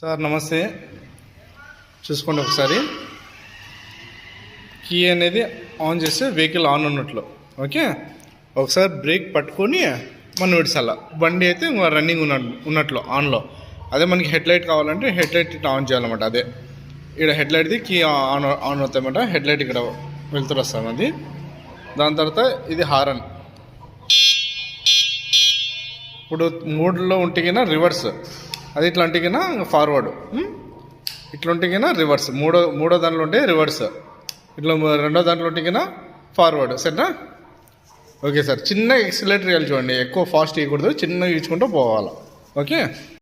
Sir నమస్తే. చూసుకోండి ఒకసారి. కీ అనేది ఆన్ చేస్తే వెహికల్ ఆన్ ఉన్నట్లు. ఓకే, ఒకసారి బ్రేక్ పట్టుకొని మనం విడిచాల. బండి అయితే రన్నింగ్ ఉన్నట్లు ఆన్లో. అదే మనకి హెడ్ లైట్ కావాలంటే హెడ్ లైట్ ఇట్లా ఆన్ చేయాలన్నమాట. అదే ఇక్కడ హెడ్ లైట్ది కీ ఆన్ అవుతాయన్నమాట. హెడ్ లైట్ ఇక్కడ వెళ్తూ వస్తాం అది. దాని తర్వాత ఇది హారన్. ఇప్పుడు మూడులో ఉంటేగినా రివర్స్, అది ఇట్లా ఉంటేగినా ఫార్వర్డ్, ఇట్లా ఉంటేగినా రివర్స్. మూడో దాంట్లో ఉంటే రివర్స్, ఇట్లా రెండో దాంట్లో ఉంటేగినా ఫార్వర్డ్. సరేనా? Okay sir. చిన్న ఎక్సిలేటర్ ఇవ్వాలి చూడండి, ఎక్కువ ఫాస్ట్ ఇవ్వకూడదు, చిన్నగా ఇచ్చుకుంటూ పోవాలి. ఓకే.